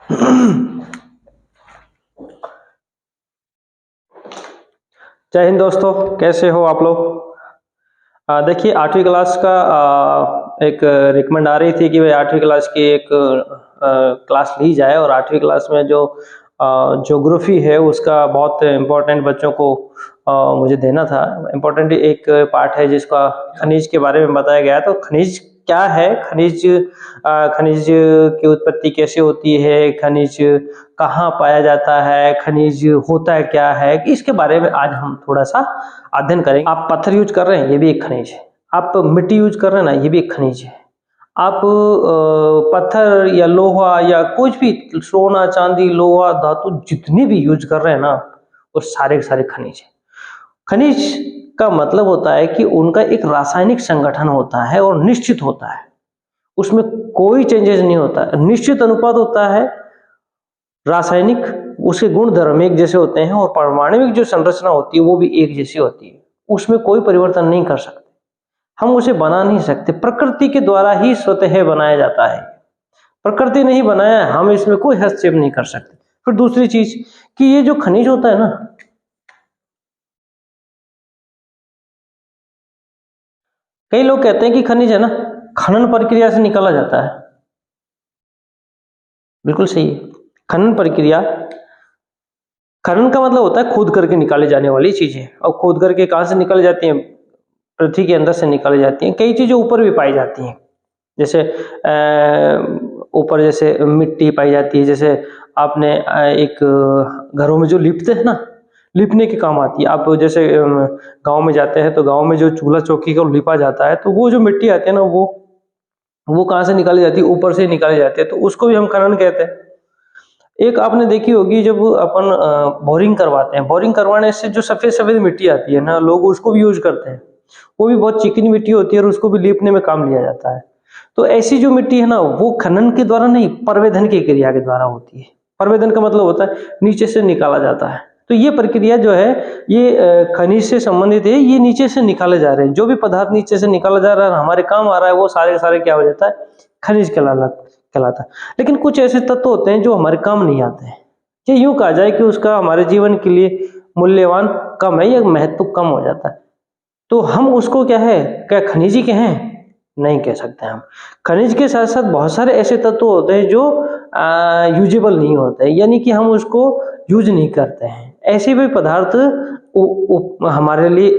जय हिंद दोस्तों, कैसे हो आप लोग। देखिए 8वीं क्लास का एक रिकमेंड आ रही थी कि भाई 8वीं क्लास की एक क्लास ली जाए, और 8वीं क्लास में जो ज्योग्राफी है उसका बहुत इम्पोर्टेंट बच्चों को मुझे देना था। इम्पोर्टेंट एक पार्ट है जिसका खनिज के बारे में बताया गया है। तो खनिज क्या है, खनिज की उत्पत्ति कैसे होती है, खनिज कहाँ पाया जाता है, खनिज होता है क्या है, इसके बारे में आज हम थोड़ा सा अध्ययन करेंगे। आप पत्थर यूज कर रहे हैं, ये भी एक खनिज है। आप मिट्टी यूज कर रहे हैं ना, ये भी एक खनिज है। आप पत्थर या लोहा या कुछ भी, सोना चांदी लोहा धातु जितनी भी यूज कर रहे हैं ना, वो सारे के सारे खनिज है। खनिज का मतलब होता है कि उनका एक रासायनिक संगठन होता है और निश्चित होता है, उसमें कोई चेंजेस नहीं होता, निश्चित अनुपात होता है। रासायनिक उसके गुण धर्म एक जैसे होते हैं, और परमाणुविक जो संरचना होती है वो भी एक जैसी होती है, उसमें कोई परिवर्तन नहीं कर सकते, हम उसे बना नहीं सकते। प्रकृति के द्वारा ही स्वतः बनाया जाता है, प्रकृति ने ही बनाया है, हम इसमें कोई हस्तक्षेप नहीं कर सकते। फिर दूसरी चीज कि ये जो खनिज होता है ना, कई लोग कहते हैं कि खनिज है ना खनन प्रक्रिया से निकाला जाता है। बिल्कुल सही है। खनन प्रक्रिया, खनन का मतलब होता है खोद करके निकाले जाने वाली चीजें। और खोद करके कहां से निकाली जाती हैं? पृथ्वी के अंदर से निकाली जाती हैं। कई चीजें ऊपर भी पाई जाती हैं, जैसे ऊपर जैसे मिट्टी पाई जाती है। जैसे आपने एक घरों में जो लिपते हैं ना, लिपने के काम आती है। आप जैसे गांव में जाते हैं तो गांव में जो चूल्हा चौकी को लिपा जाता है, तो वो जो मिट्टी आती है ना, वो कहाँ से निकाली जाती है? ऊपर से निकाली जाती है, तो उसको भी हम खनन कहते हैं। एक आपने देखी होगी, जब अपन बोरिंग करवाते हैं, बोरिंग करवाने से जो सफेद सफेद मिट्टी आती है ना, लोग उसको भी यूज करते हैं। वो भी बहुत चिकनी मिट्टी होती है और उसको भी लीपने में काम लिया जाता है। तो ऐसी जो मिट्टी है ना, वो खनन के द्वारा नहीं, परवेधन की क्रिया के द्वारा होती है। परवेधन का मतलब होता है नीचे से निकाला जाता है। तो ये प्रक्रिया जो है, ये खनिज से संबंधित है। ये नीचे से निकाले जा रहे हैं, जो भी पदार्थ नीचे से निकाला जा रहा है, हमारे काम आ रहा है, वो सारे के सारे क्या हो जाता है? खनिज कहलाता है। लेकिन कुछ ऐसे तत्व होते हैं जो हमारे काम नहीं आते हैं, या यूं कहा जाए कि उसका हमारे जीवन के लिए मूल्यवान कम है, या महत्व कम हो जाता है। तो हम उसको क्या है, क्या खनिज ही कहें? नहीं कह सकते हम। खनिज के साथ साथ बहुत सारे ऐसे तत्व होते हैं जो यूजेबल नहीं होते, यानी कि हम उसको यूज नहीं करते हैं। ऐसे भी पदार्थ हमारे लिए,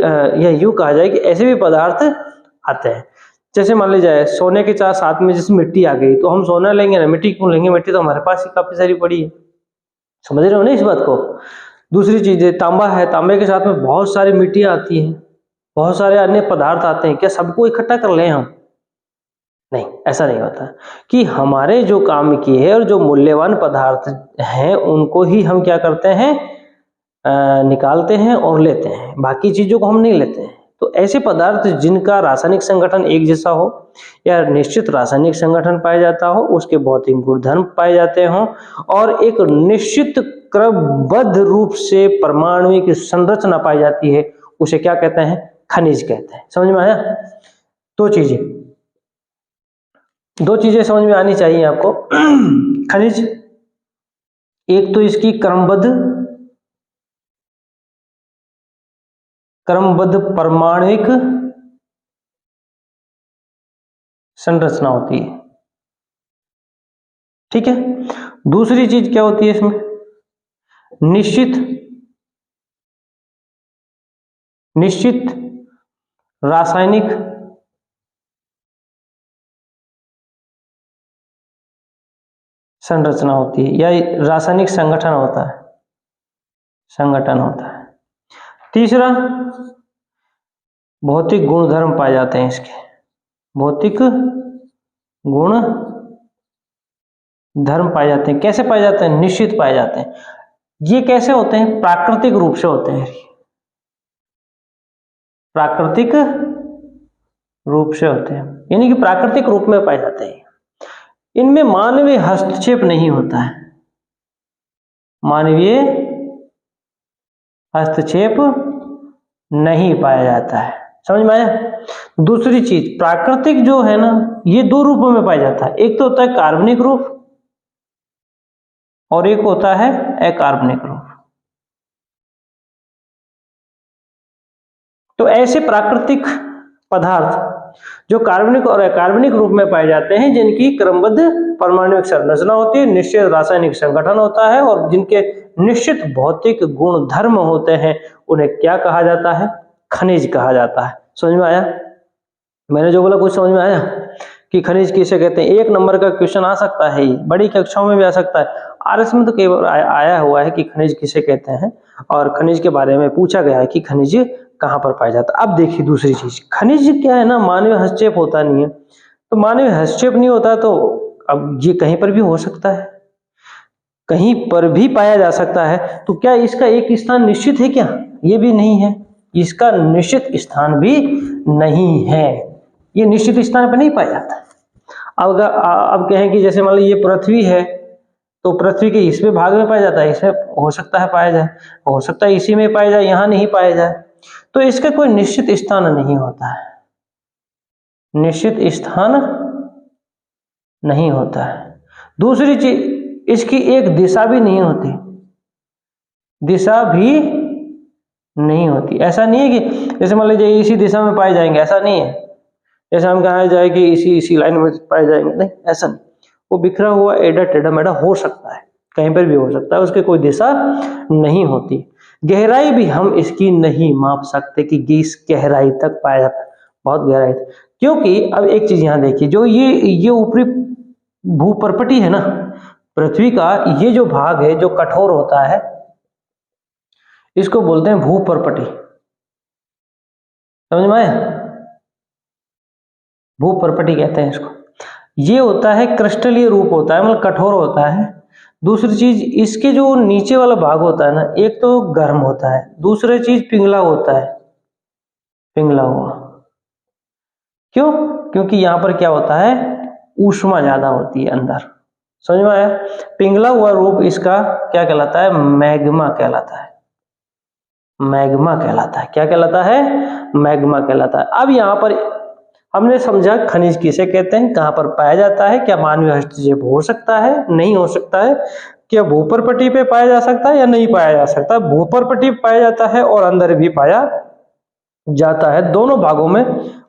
या यूं कहा जाए कि ऐसे भी पदार्थ आते हैं। जैसे मान लीजिए सोने के साथ में जैसे मिट्टी आ गई, तो हम सोना लेंगे ना, मिट्टी क्यों लेंगे? मिट्टी तो हमारे पास ही काफी सारी पड़ी है। समझ रहे हो ना इस बात को। दूसरी चीज है तांबा है, तांबे के साथ में बहुत सारी मिट्टियां आती हैं, बहुत सारे अन्य पदार्थ आते हैं। क्या सबको इकट्ठा कर लें हम? नहीं, ऐसा नहीं होता कि हमारे जो काम की है और जो मूल्यवान पदार्थ हैं उनको ही हम क्या करते हैं, निकालते हैं और लेते हैं, बाकी चीजों को हम नहीं लेते हैं। तो ऐसे पदार्थ जिनका रासायनिक संगठन एक जैसा हो, या निश्चित रासायनिक संगठन पाया जाता हो, उसके भौतिक गुणधर्म पाए जाते हों, और एक निश्चित क्रमबद्ध रूप से परमाणुविक संरचना पाई जाती है, उसे क्या कहते हैं? खनिज कहते हैं। समझ में आया? दो चीजें दो चीजें समझ में आनी चाहिए आपको। खनिज, एक तो इसकी क्रमबद्ध परमाणुविक संरचना होती है, ठीक है। दूसरी चीज क्या होती है इसमें? निश्चित रासायनिक संरचना होती है, या रासायनिक संगठन होता है। तीसरा, भौतिक गुणधर्म पाए जाते हैं इसके, भौतिक गुण धर्म पाए जाते हैं। कैसे पाए जाते हैं? निश्चित पाए जाते हैं। ये कैसे होते हैं? प्राकृतिक रूप से होते हैं, प्राकृतिक रूप से होते हैं, यानी कि प्राकृतिक रूप में पाए जाते हैं। इनमें मानवीय हस्तक्षेप नहीं होता है, मानवीय हस्तक्षेप नहीं पाया जाता है। समझ में आया? दूसरी चीज, प्राकृतिक जो है ना, ये दो रूपों में पाया जाता है। एक तो होता है कार्बनिक रूप, और एक होता है अकार्बनिक रूप। तो ऐसे प्राकृतिक पदार्थ जो कार्बनिक और अकार्बनिक रूप में पाए जाते हैं, जिनकी क्रमबद्ध परमाणुिक संरचना होती है, निश्चित रासायनिक संगठन होता है और जिनके निश्चित भौतिक गुण धर्म होते हैं, उन्हें क्या कहा जाता है? खनिज कहा जाता है। समझ में आया? मैंने जो बोला कुछ समझ में आया कि खनिज किसे कहते हैं? एक नंबर का क्वेश्चन आ सकता है, बड़ी कक्षाओं में भी आ सकता है, आरएस में तो कई बार आया हुआ है कि खनिज किसे कहते हैं, और खनिज के बारे में पूछा गया है कि खनिज कहाँ पर पाया जाता है। अब देखिए दूसरी चीज, खनिज क्या है ना, मानवीय हस्तक्षेप होता नहीं है, तो मानवीय हस्तक्षेप नहीं होता तो अब ये कहीं पर भी हो सकता है, कहीं पर भी पाया जा सकता है, तो क्या इसका एक स्थान निश्चित है क्या? ये भी नहीं है, इसका निश्चित स्थान भी नहीं है, ये निश्चित स्थान पर नहीं पाया जाता। अब कहें कि जैसे मान लो ये पृथ्वी है, तो पृथ्वी के इसमें भाग में पाया जाता है, इसमें हो सकता है पाया जाए, हो सकता है इसी में पाया जाए, यहाँ नहीं पाया जाए, तो इसका कोई निश्चित स्थान नहीं होता है, निश्चित स्थान नहीं होता है। दूसरी चीज, इसकी एक दिशा भी नहीं होती, दिशा भी नहीं होती। ऐसा नहीं है कि जैसे मान लीजिए इसी दिशा में पाए जाएंगे, ऐसा नहीं है, जैसे हम कहा जाए कि इसी लाइन में पाए जाएंगे, नहीं, ऐसा नहीं। वो बिखरा हुआ एडा टेढ़ा मेढ़ा हो सकता है, कहीं पर भी हो सकता है, उसकी कोई दिशा नहीं होती। गहराई भी हम इसकी नहीं माप सकते कि इस गहराई तक पाया जाता है, बहुत गहराई तक, क्योंकि अब एक चीज यहाँ देखिए, जो ये ऊपरी भूपर्पटी है ना पृथ्वी का, ये जो भाग है जो कठोर होता है, इसको बोलते हैं भूपर्पटी। समझ में आया? भूपर्पटी कहते हैं इसको। ये होता है क्रिस्टलीय रूप होता है, मतलब कठोर होता है। दूसरी चीज, इसके जो नीचे वाला भाग होता है ना, एक तो गर्म होता है, दूसरी चीज पिघला होता है, पिघला हुआ। क्यों? क्योंकि यहाँ पर क्या होता है, ऊष्मा ज्यादा होती है अंदर। समझ में आया? पिघला हुआ रूप इसका क्या कहलाता है? मैग्मा कहलाता है, मैग्मा कहलाता है। क्या कहलाता है? मैग्मा कहलाता है। अब यहाँ पर हमने समझा खनिज किसे कहते हैं, कहाँ पर पाया जाता है, क्या मानवीय हस्तक्षेप हो सकता है, नहीं हो सकता है, क्या भूपर्पटी पे पाया जा सकता है या नहीं पाया जा सकता। भूपर्पटी पाया जाता है और अंदर भी पाया जाता है, दोनों भागों में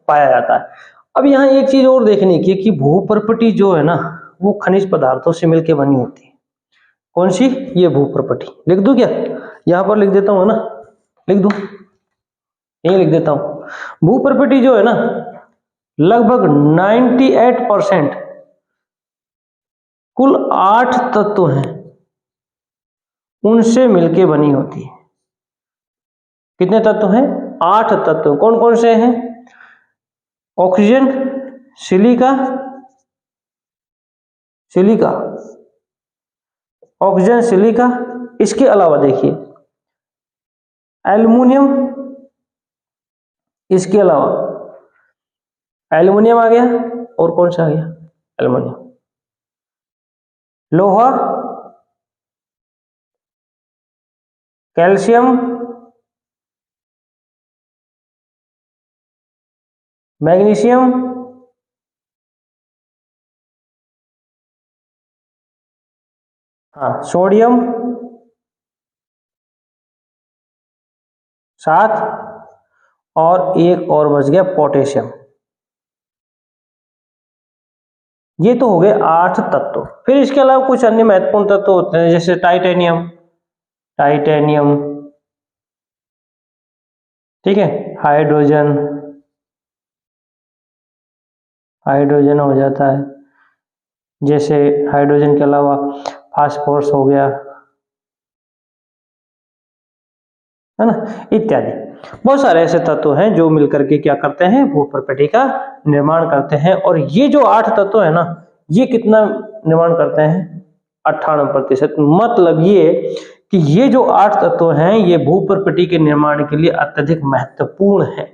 पाया जाता है। अब यहाँ एक चीज और देखने की कि भूपर्पटी जो है ना, वो खनिज पदार्थों से मिलकर बनी होती है। कौन सी? ये भूपर्पटी। लिख दूं क्या? यहाँ पर लिख देता हूँ ना, लिख दूं, यही लिख देता हूं। भूपर्पटी जो है ना, लगभग 98% कुल 8 तत्व हैं, उनसे मिलके बनी होती है। कितने तत्व हैं? 8 तत्व। कौन कौन से हैं? Oxygen, silica, silica, oxygen, silica, इसके अलावा देखिए एल्युमिनियम, इसके अलावा एल्युमिनियम आ गया, और कौन सा आ गया? एल्युमिनियम, लोहा, कैल्शियम, मैग्नीशियम, हाँ, सोडियम, 7, और एक और बच गया पोटेशियम। ये तो हो गए 8 तत्व। फिर इसके अलावा कुछ अन्य महत्वपूर्ण तत्व होते हैं, जैसे टाइटेनियम, टाइटेनियम, ठीक है, हाइड्रोजन, हाइड्रोजन हो जाता है, जैसे हाइड्रोजन के अलावा फास्फोरस हो गया, है ना, इत्यादि। बहुत सारे ऐसे तत्व हैं जो मिलकर के क्या करते हैं, भूपर्पटी का निर्माण करते हैं। और ये जो 8 तत्व है ना, ये कितना निर्माण करते हैं? 98%। मतलब ये कि ये जो 8 तत्व हैं, ये भूपर्पटी के निर्माण के लिए अत्यधिक महत्वपूर्ण है।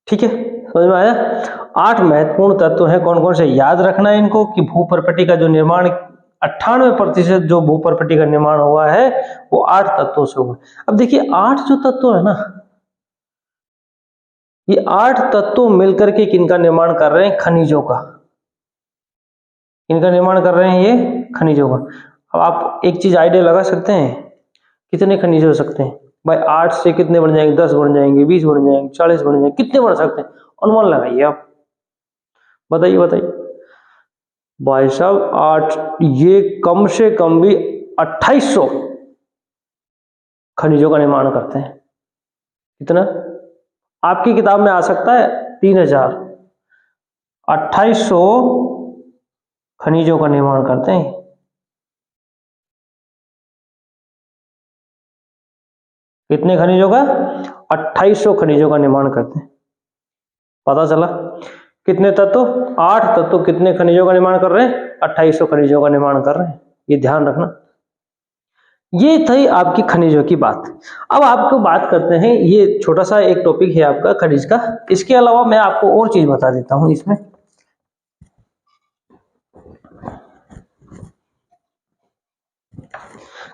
ठीक है, समझ में आया? 8 महत्वपूर्ण तत्व हैं, कौन कौन से? याद रखना है इनको कि भूपर्पटी का जो निर्माण 98% जो भूपर्पटी का निर्माण हुआ है वो 8 तत्वों से हुआ। अब देखिए 8 जो तत्व है ना, ये 8 तत्व मिलकर के किनका निर्माण कर रहे हैं? खनिजों का। किनका निर्माण कर रहे हैं? ये खनिजों का। अब आप एक चीज आइडिया लगा सकते हैं कितने खनिज हो सकते हैं भाई? 8 से कितने बन जाएंगे? 10 बन जाएंगे, 20 बन जाएंगे, 40 बन जाएंगे, कितने बन सकते हैं? अनुमान लगाइए आप, बताइए बताइए भाई साहब। 8, ये कम से कम भी 2800 खनिजों का निर्माण करते हैं। कितना? आपकी किताब में आ सकता है 3000। 2800 खनिजों का निर्माण करते हैं। कितने खनिजों का? 2800 खनिजों का निर्माण करते हैं। पता चला कितने तत्व? 8 तत्व कितने खनिजों का निर्माण कर रहे हैं? 2800 खनिजों का निर्माण कर रहे हैं। ये ध्यान रखना। ये थी आपकी खनिजों की बात। अब आपको बात करते हैं, ये छोटा सा एक टॉपिक है आपका खनिज का। इसके अलावा मैं आपको और चीज बता देता हूं इसमें।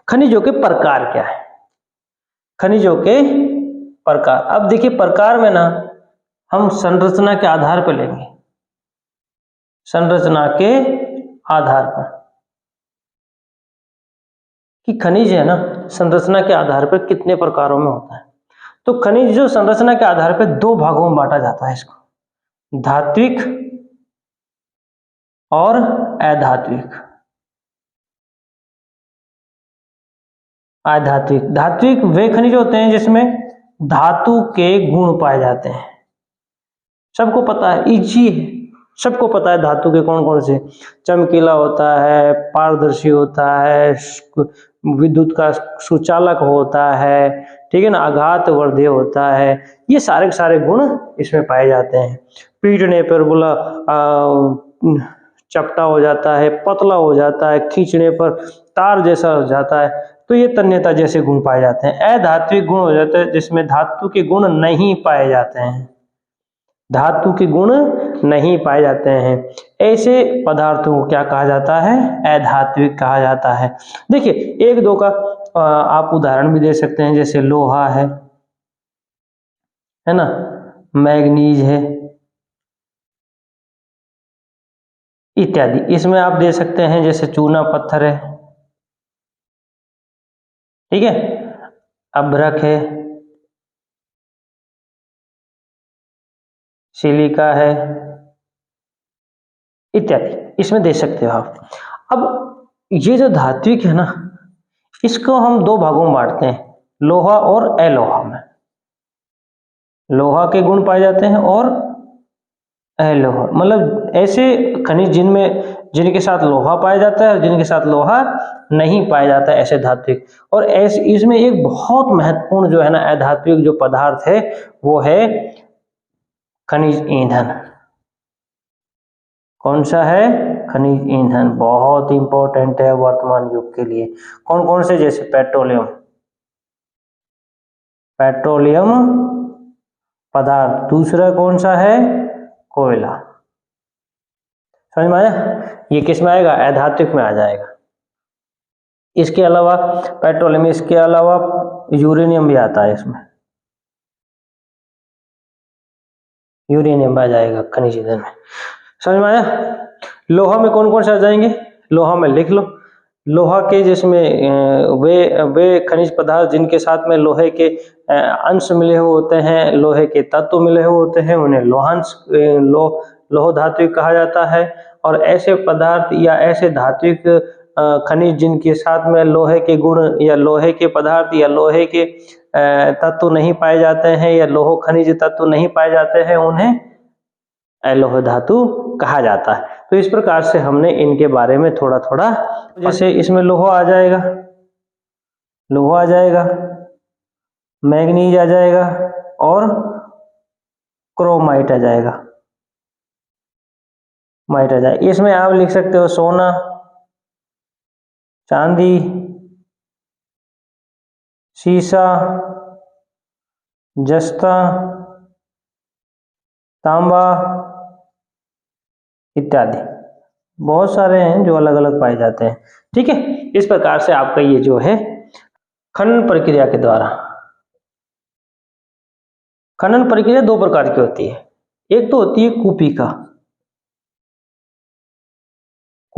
खनिजों के प्रकार क्या है? खनिजों के प्रकार, अब देखिए प्रकार में ना हम संरचना के आधार पर लेंगे। संरचना के आधार पर कि खनिज है ना, संरचना के आधार पर कितने प्रकारों में होता है। तो खनिज जो संरचना के आधार पर 2 भागों में बांटा जाता है इसको, धात्विक और अधात्विक। अधात्विक, धात्विक वे खनिज होते हैं जिसमें धातु के गुण पाए जाते हैं। सबको पता है, इजी है, सबको पता है धातु के कौन कौन से। चमकीला होता है, पारदर्शी होता है, विद्युत का सुचालक होता है, ठीक है ना, आघात वर्धे होता है। ये सारे के सारे गुण इसमें पाए जाते हैं। पीटने पर बोला चपटा हो जाता है, पतला हो जाता है, खींचने पर तार जैसा हो जाता है। तो ये तन्यता जैसे गुण पाए जाते हैं। अधात्विक गुण हो जाते हैं जिसमें धातु के गुण नहीं पाए जाते हैं। धातु के गुण नहीं पाए जाते हैं, ऐसे पदार्थों को क्या कहा जाता है? अधात्विक कहा जाता है। देखिए एक दो का आप उदाहरण भी दे सकते हैं, जैसे लोहा है ना, मैग्नीज है इत्यादि। इसमें आप दे सकते हैं जैसे चूना पत्थर है, ठीक है, अभ्रक है, सिलिका है इत्यादि, इसमें दे सकते हो आप। अब ये जो धात्विक है ना, इसको हम 2 भागों में बांटते हैं, लोहा और अलोहा में। लोहा के गुण पाए जाते हैं और अलोहा, मतलब ऐसे खनिज जिनके साथ लोहा पाया जाता है और जिनके साथ लोहा नहीं पाया जाता है, ऐसे धात्विक। और ऐसे इसमें एक बहुत महत्वपूर्ण जो है ना अधात्विक जो पदार्थ है वो है खनिज ईंधन। कौन सा है? खनिज ईंधन बहुत इंपॉर्टेंट है वर्तमान युग के लिए। कौन कौन से? जैसे पेट्रोलियम, पेट्रोलियम पदार्थ। दूसरा कौन सा है? कोयला। समझ में आया? ये किस में आएगा? अधात्विक में आ जाएगा। इसके अलावा पेट्रोलियम, इसके अलावा यूरेनियम भी आता है इसमें, यूरेनियम आ जाएगा खनिज ईंधन में। समझ में आया? लोहा में कौन कौन से आ जाएंगे? लोहा में लिख लो, लोहा के जिसमें वे खनिज पदार्थ जिनके साथ में लोहे के अंश मिले हुए होते हैं, लोहे के तत्व मिले हुए होते हैं, उन्हें लोहांश लोह धात्विक कहा जाता है। और ऐसे पदार्थ या ऐसे धात्विक खनिज जिनके साथ में लोहे के गुण या लोहे के पदार्थ या लोहे के तत्व नहीं पाए जाते हैं या लोह खनिज तत्व नहीं पाए जाते हैं, उन्हें अलोह धातु कहा जाता है। तो इस प्रकार से हमने इनके बारे में थोड़ा थोड़ा, जैसे इसमें लोहा आ जाएगा, लोहा आ जाएगा, मैग्नीज आ जाएगा और क्रोमाइट आ जाएगा, माइट आ जाएगा। इसमें आप लिख सकते हो सोना, चांदी, सीसा, जस्ता, तांबा इत्यादि। बहुत सारे हैं जो अलग अलग पाए जाते हैं, ठीक है। इस प्रकार से आपका ये जो है खनन प्रक्रिया के द्वारा, खनन प्रक्रिया 2 प्रकार की होती है। एक तो होती है कूपिका,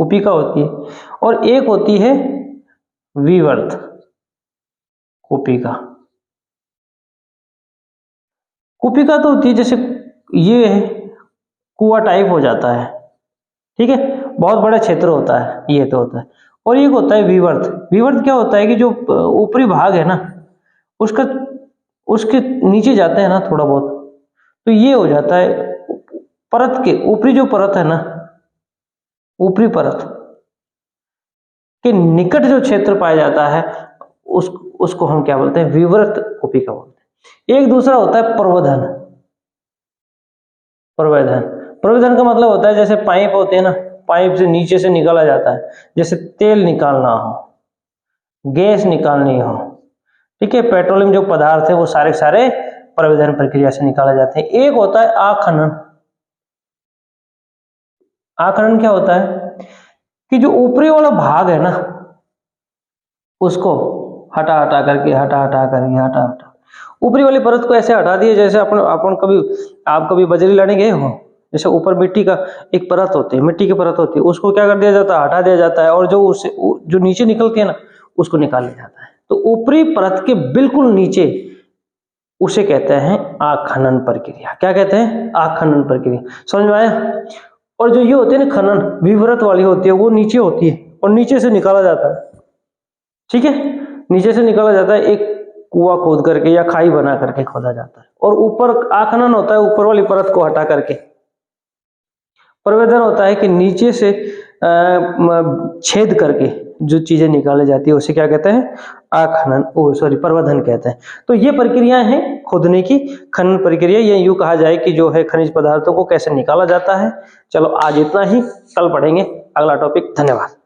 कुपिका होती है, और एक होती है विवर्त कुपिका। कुपिका तो होती है जैसे ये है, कुआं टाइप हो जाता है, ठीक है, बहुत बड़ा क्षेत्र होता है, ये तो होता है। और एक होता है विवर्त। विवर्त क्या होता है कि जो ऊपरी भाग है ना, उसका उसके नीचे जाते हैं ना थोड़ा बहुत, तो ये हो जाता है परत के ऊपरी जो परत है ना, ऊपरी परत के निकट जो क्षेत्र पाया जाता है उसको हम क्या बोलते हैं, विवर्त कुपिका बोलते हैं। एक दूसरा होता है प्रवर्धन। प्रवर्धन प्रवर्धन का मतलब होता है जैसे पाइप होते हैं ना, पाइप से नीचे से निकाला जाता है, जैसे तेल निकालना हो, गैस निकालनी हो, ठीक है, पेट्रोलियम जो पदार्थ है वो सारे सारे प्रवर्धन प्रक्रिया से निकाले जाते हैं। एक होता है आखनन। आखनन क्या होता है कि जो ऊपरी वाला भाग है ना, उसको हटा हटा करके ऊपरी वाली परत को ऐसे हटा दिए, जैसे अपन कभी आप कभी बजरी लाने गए हो, जैसे ऊपर मिट्टी का एक परत होती है, मिट्टी की परत होती है, उसको क्या कर दिया जाता है, हटा दिया जाता है, और जो उससे जो नीचे निकलती है ना, उसको निकाल लिया जाता है। तो ऊपरी परत के बिल्कुल नीचे उसे कहते हैं आखनन प्रक्रिया। क्या कहते हैं, आखनन प्रक्रिया। समझ में आया। और जो ये होती है ना खनन, विवरत वाली होती है, वो नीचे होती है और नीचे से निकाला जाता है, ठीक है, नीचे से निकाला जाता है, एक कुआं खोद करके या खाई बना करके खोदा जाता है। और ऊपर आखनन होता है, ऊपर वाली परत को हटा करके। प्रवर्धन होता है कि नीचे से छेद करके जो चीजें निकाली जाती है उसे क्या कहते हैं, आखनन, प्रवर्धन कहते हैं। तो ये प्रक्रियाएं हैं खोदने की, खनन प्रक्रिया। ये यूं कहा जाए कि जो है खनिज पदार्थों को कैसे निकाला जाता है। चलो आज इतना ही, कल पढ़ेंगे अगला टॉपिक। धन्यवाद।